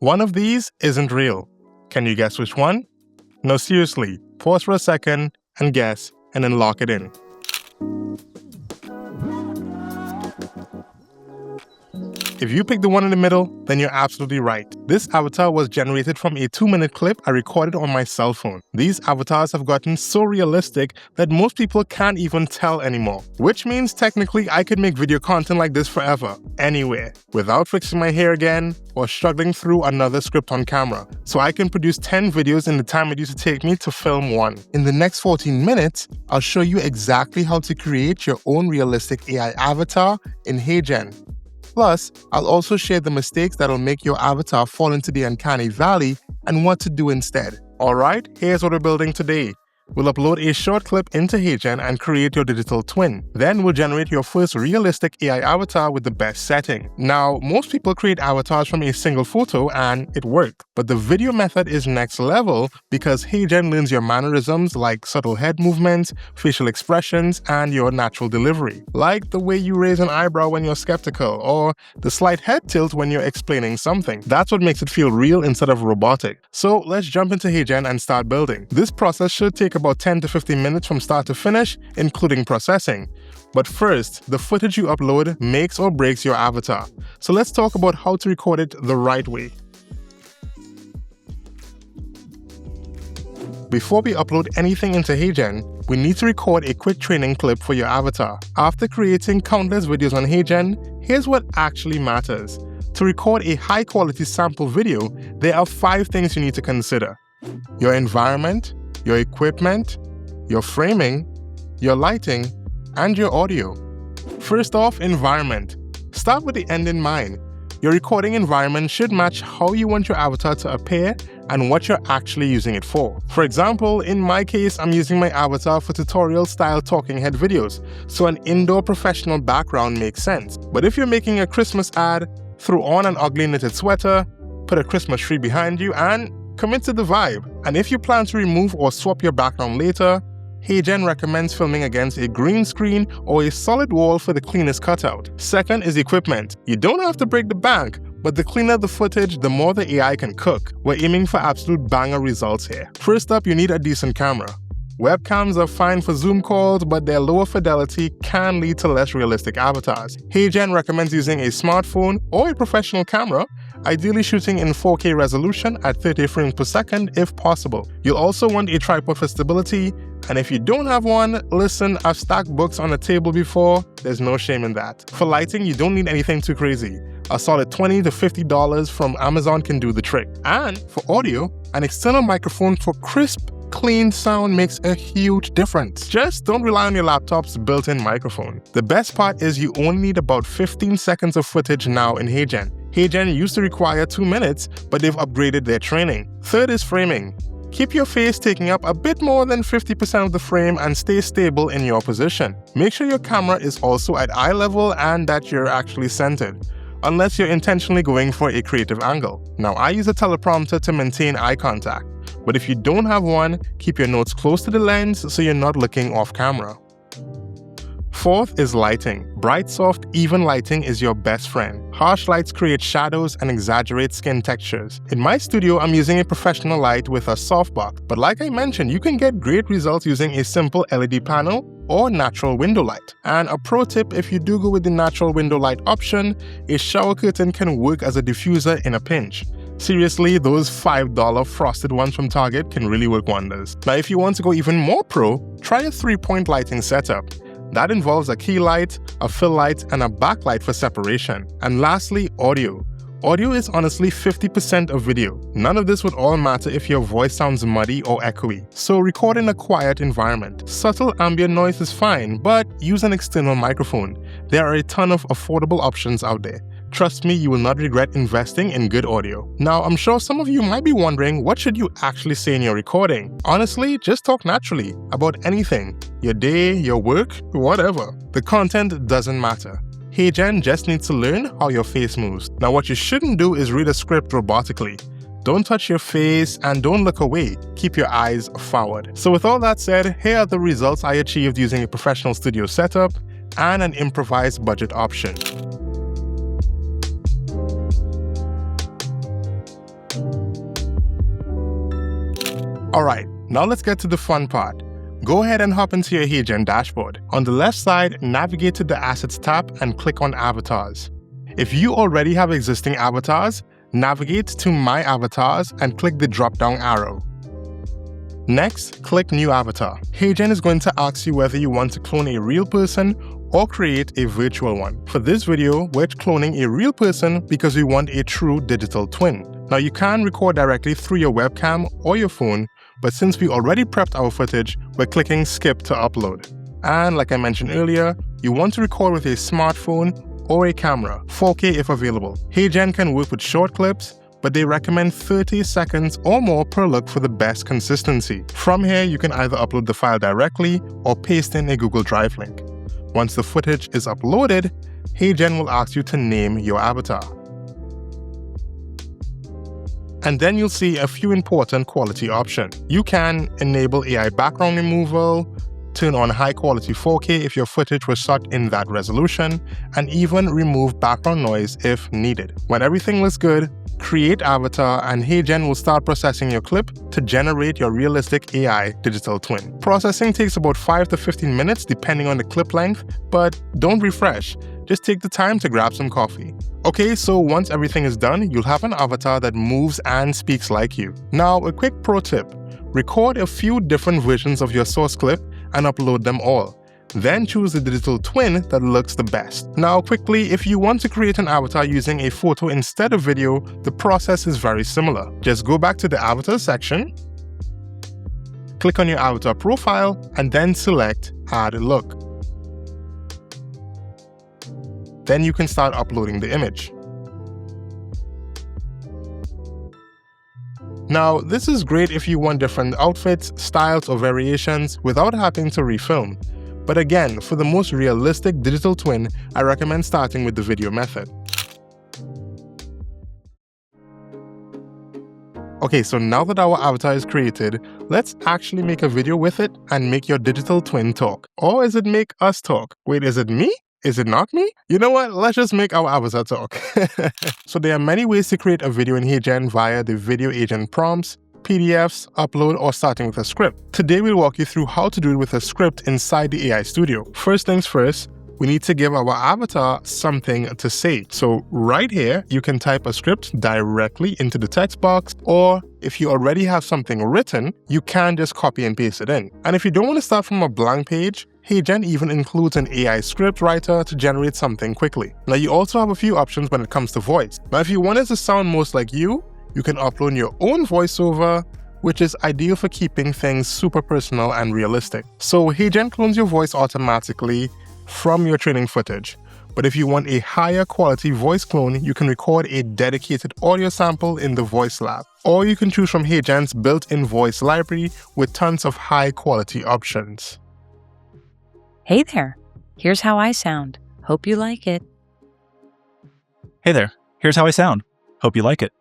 One of these isn't real. Can you guess which one? No, seriously, pause for a second and guess, and then lock it in. If you pick the one in the middle, then you're absolutely right. This avatar was generated from a 2-minute clip I recorded on my cell phone. These avatars have gotten so realistic that most people can't even tell anymore. Which means technically I could make video content like this forever, anywhere, without fixing my hair again or struggling through another script on camera. So I can produce 10 videos in the time it used to take me to film one. In the next 14 minutes, I'll show you exactly how to create your own realistic AI avatar in HeyGen. Plus, I'll also share the mistakes that'll make your avatar fall into the uncanny valley and what to do instead. Alright, here's what we're building today. We'll upload a short clip into HeyGen and create your digital twin. Then we'll generate your first realistic AI avatar with the best setting. Now, most people create avatars from a single photo and it worked. But the video method is next level because HeyGen learns your mannerisms like subtle head movements, facial expressions, and your natural delivery. Like the way you raise an eyebrow when you're skeptical, or the slight head tilt when you're explaining something. That's what makes it feel real instead of robotic. So let's jump into HeyGen and start building. This process should take about 10 to 15 minutes from start to finish, including processing. But first, the footage you upload makes or breaks your avatar. So let's talk about how to record it the right way. Before we upload anything into HeyGen, we need to record a quick training clip for your avatar. After creating countless videos on HeyGen, here's what actually matters. To record a high-quality sample video, there are 5 things you need to consider: your environment, your equipment, your framing, your lighting, and your audio. First off, environment. Start with the end in mind. Your recording environment should match how you want your avatar to appear and what you're actually using it for. For example, in my case, I'm using my avatar for tutorial-style talking head videos, so an indoor professional background makes sense. But if you're making a Christmas ad, throw on an ugly knitted sweater, put a Christmas tree behind you, and commit to the vibe. And if you plan to remove or swap your background later, HeyGen recommends filming against a green screen or a solid wall for the cleanest cutout. Second is equipment. You don't have to break the bank, but the cleaner the footage, the more the AI can cook. We're aiming for absolute banger results here. First up, you need a decent camera. Webcams are fine for Zoom calls, but their lower fidelity can lead to less realistic avatars. HeyGen recommends using a smartphone or a professional camera, ideally shooting in 4K resolution at 30 frames per second if possible. You'll also want a tripod for stability, and if you don't have one, listen, I've stacked books on a table before, there's no shame in that. For lighting, you don't need anything too crazy. A solid $20 to $50 from Amazon can do the trick. And for audio, an external microphone for crisp, clean sound makes a huge difference. Just don't rely on your laptop's built-in microphone. The best part is you only need about 15 seconds of footage now in HeyGen. HeyGen used to require 2 minutes, but they've upgraded their training. Third is framing. Keep your face taking up a bit more than 50% of the frame and stay stable in your position. Make sure your camera is also at eye level and that you're actually centered, unless you're intentionally going for a creative angle. Now, I use a teleprompter to maintain eye contact, but if you don't have one, keep your notes close to the lens so you're not looking off camera. Fourth is lighting. Bright, soft, even lighting is your best friend. Harsh lights create shadows and exaggerate skin textures. In my studio, I'm using a professional light with a softbox, but like I mentioned, you can get great results using a simple LED panel or natural window light. And a pro tip, if you do go with the natural window light option, a shower curtain can work as a diffuser in a pinch. Seriously, those $5 frosted ones from Target can really work wonders. Now, if you want to go even more pro, try a 3-point lighting setup. That involves a key light, a fill light, and a backlight for separation. And lastly, audio. Audio is honestly 50% of video. None of this would all matter if your voice sounds muddy or echoey. So record in a quiet environment. Subtle ambient noise is fine, but use an external microphone. There are a ton of affordable options out there. Trust me, you will not regret investing in good audio. Now, I'm sure some of you might be wondering, what should you actually say in your recording? Honestly, just talk naturally about anything. Your day, your work, whatever. The content doesn't matter. HeyGen just needs to learn how your face moves. Now, what you shouldn't do is read a script robotically. Don't touch your face and don't look away. Keep your eyes forward. So with all that said, here are the results I achieved using a professional studio setup and an improvised budget option. Alright, now let's get to the fun part. Go ahead and hop into your HeyGen dashboard. On the left side, navigate to the Assets tab and click on Avatars. If you already have existing avatars, navigate to My Avatars and click the drop-down arrow. Next, click New Avatar. HeyGen is going to ask you whether you want to clone a real person or create a virtual one. For this video, we're cloning a real person because we want a true digital twin. Now you can record directly through your webcam or your phone, but since we already prepped our footage, we're clicking Skip to upload. And like I mentioned earlier, you want to record with a smartphone or a camera, 4K if available. HeyGen can work with short clips, but they recommend 30 seconds or more per look for the best consistency. From here, you can either upload the file directly or paste in a Google Drive link. Once the footage is uploaded, HeyGen will ask you to name your avatar. And then you'll see a few important quality options. You can enable AI background removal, turn on high quality 4K if your footage was shot in that resolution, and even remove background noise if needed. When everything looks good, create avatar and HeyGen will start processing your clip to generate your realistic AI digital twin. Processing takes about 5 to 15 minutes depending on the clip length, but don't refresh. Just take the time to grab some coffee. Okay, so once everything is done, you'll have an avatar that moves and speaks like you. Now, a quick pro tip. Record a few different versions of your source clip and upload them all. Then choose the digital twin that looks the best. Now quickly, if you want to create an avatar using a photo instead of video, the process is very similar. Just go back to the avatar section, click on your avatar profile, and then select Add Look. Then you can start uploading the image. Now, this is great if you want different outfits, styles, or variations without having to refilm. But again, for the most realistic digital twin, I recommend starting with the video method. Okay, so now that our avatar is created, let's actually make a video with it and make your digital twin talk. Or is it make us talk? Wait, is it me? Is it not me? You know what? Let's just make our avatar talk. So there are many ways to create a video in HeyGen via the video agent prompts, PDFs, upload, or starting with a script. Today we'll walk you through how to do it with a script inside the AI Studio. First things first, we need to give our avatar something to say. So right here, you can type a script directly into the text box, or if you already have something written, you can just copy and paste it in. And if you don't want to start from a blank page, HeyGen even includes an AI script writer to generate something quickly. Now you also have a few options when it comes to voice. Now if you want it to sound most like you can upload your own voiceover, which is ideal for keeping things super personal and realistic. So HeyGen clones your voice automatically from your training footage. But if you want a higher quality voice clone, you can record a dedicated audio sample in the Voice Lab. Or you can choose from HeyGen's built-in voice library with tons of high quality options. Hey there, here's how I sound. Hope you like it. Hey there, here's how I sound. Hope you like it.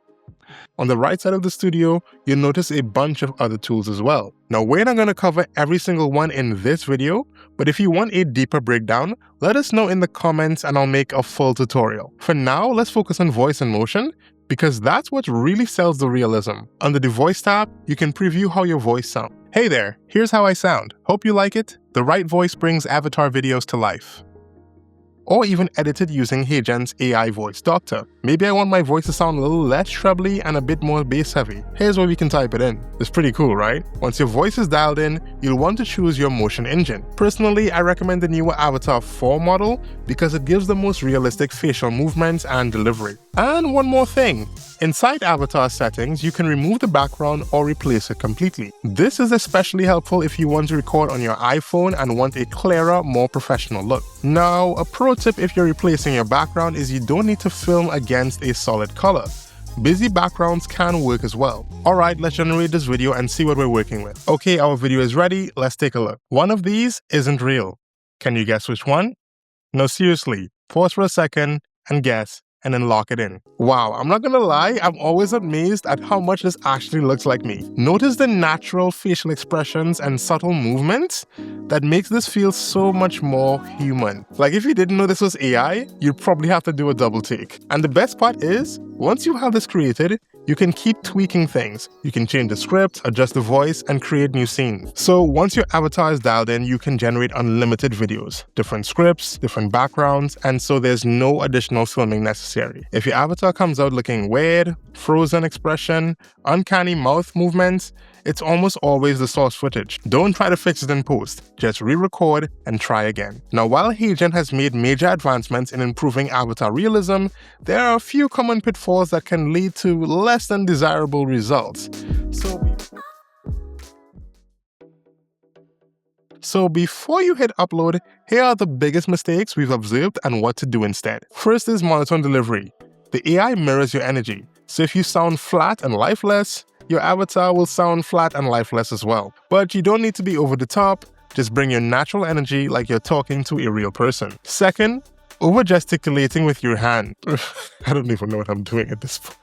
On the right side of the studio, you'll notice a bunch of other tools as well. Now, we're not going to cover every single one in this video, but if you want a deeper breakdown, let us know in the comments and I'll make a full tutorial. For now, let's focus on voice and motion, because that's what really sells the realism. Under the Voice tab, you can preview how your voice sounds. Hey there, here's how I sound. Hope you like it. The right voice brings avatar videos to life. Or even edited using HeyGen's AI Voice Doctor. Maybe I want my voice to sound a little less trebly and a bit more bass heavy. Here's where we can type it in. It's pretty cool, right? Once your voice is dialed in, you'll want to choose your motion engine. Personally, I recommend the newer Avatar 4 model because it gives the most realistic facial movements and delivery. And one more thing. Inside Avatar settings, you can remove the background or replace it completely. This is especially helpful if you want to record on your iPhone and want a clearer, more professional look. Now, a pro tip if you're replacing your background is you don't need to film against a solid color. Busy backgrounds can work as well. Alright, let's generate this video and see what we're working with. Okay, our video is ready, let's take a look. One of these isn't real. Can you guess which one? No, seriously, pause for a second and guess. and then lock it in. Wow, I'm not gonna lie, I'm always amazed at how much this actually looks like me. Notice the natural facial expressions and subtle movements that makes this feel so much more human. Like if you didn't know this was AI, you'd probably have to do a double take. And the best part is, once you have this created, you can keep tweaking things. You can change the script, adjust the voice, and create new scenes. So once your avatar is dialed in, you can generate unlimited videos, different scripts, different backgrounds, and so there's no additional filming necessary. If your avatar comes out looking weird, frozen expression, uncanny mouth movements, it's almost always the source footage. Don't try to fix it in post, just re-record and try again. Now, while HeyGen has made major advancements in improving avatar realism, there are a few common pitfalls that can lead to less than desirable results. So before you hit upload, here are the biggest mistakes we've observed and what to do instead. First is monotone delivery. The AI mirrors your energy, so if you sound flat and lifeless, your avatar will sound flat and lifeless as well. But you don't need to be over the top, just bring your natural energy like you're talking to a real person. Second, over-gesticulating with your hand. I don't even know what I'm doing at this point.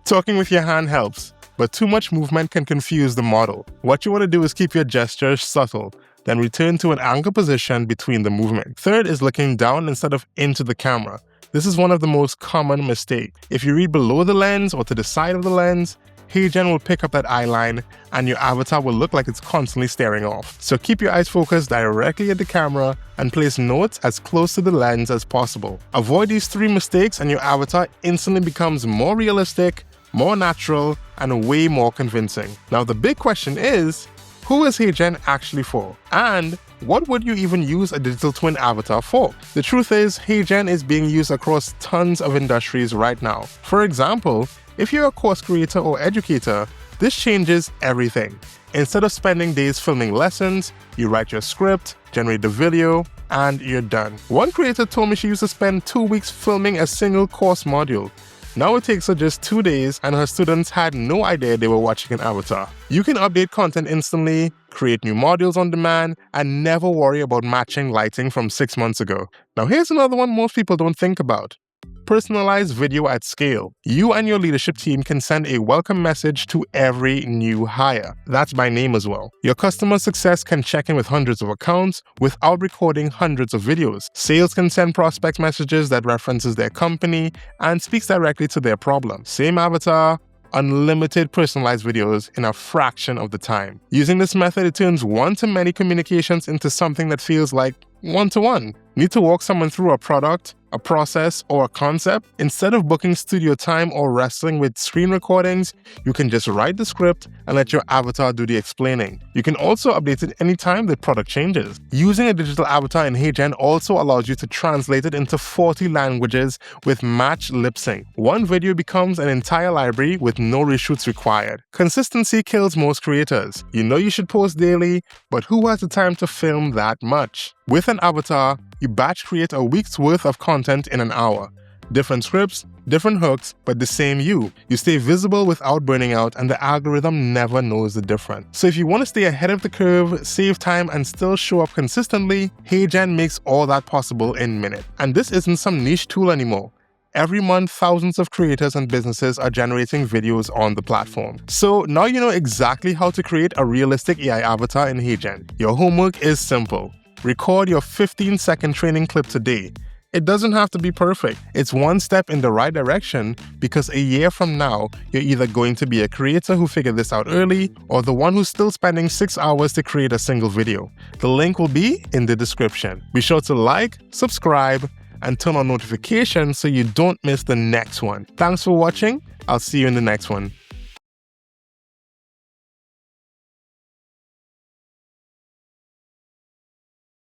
Talking with your hand helps, but too much movement can confuse the model. What you want to do is keep your gestures subtle, then return to an anchor position between the movement. Third is looking down instead of into the camera. This is one of the most common mistakes. If you read below the lens or to the side of the lens, HeyGen will pick up that eye line and your avatar will look like it's constantly staring off. So keep your eyes focused directly at the camera and place notes as close to the lens as possible. Avoid these 3 mistakes and your avatar instantly becomes more realistic, more natural, and way more convincing. Now the big question is, who is HeyGen actually for? And what would you even use a digital twin avatar for? The truth is, HeyGen is being used across tons of industries right now. For example, if you're a course creator or educator, this changes everything. Instead of spending days filming lessons, you write your script, generate the video, and you're done. One creator told me she used to spend 2 weeks filming a single course module. Now it takes her just 2 days and her students had no idea they were watching an avatar. You can update content instantly, create new modules on demand, and never worry about matching lighting from 6 months ago. Now here's another one most people don't think about. Personalized video at scale. You and your leadership team can send a welcome message to every new hire. That's by name as well. Your customer success can check in with hundreds of accounts without recording hundreds of videos. Sales can send prospects messages that references their company and speaks directly to their problem. Same avatar, unlimited personalized videos in a fraction of the time. Using this method, it turns one-to-many communications into something that feels like one-to-one. Need to walk someone through a product, a process, or a concept? Instead of booking studio time or wrestling with screen recordings, you can just write the script and let your avatar do the explaining. You can also update it anytime the product changes. Using a digital avatar in HeyGen also allows you to translate it into 40 languages with matched lip sync. One video becomes an entire library with no reshoots required. Consistency kills most creators. You know you should post daily, but who has the time to film that much? With an avatar, you batch create a week's worth of content in an hour. Different scripts, different hooks, but the same you. You stay visible without burning out, and the algorithm never knows the difference. So if you want to stay ahead of the curve, save time, and still show up consistently, HeyGen makes all that possible in minutes. And this isn't some niche tool anymore. Every month, thousands of creators and businesses are generating videos on the platform. So now you know exactly how to create a realistic AI avatar in HeyGen. Your homework is simple. Record your 15-second training clip today. It doesn't have to be perfect. It's one step in the right direction, because a year from now, you're either going to be a creator who figured this out early or the one who's still spending 6 hours to create a single video. The link will be in the description. Be sure to like, subscribe, and turn on notifications so you don't miss the next one. Thanks for watching. I'll see you in the next one.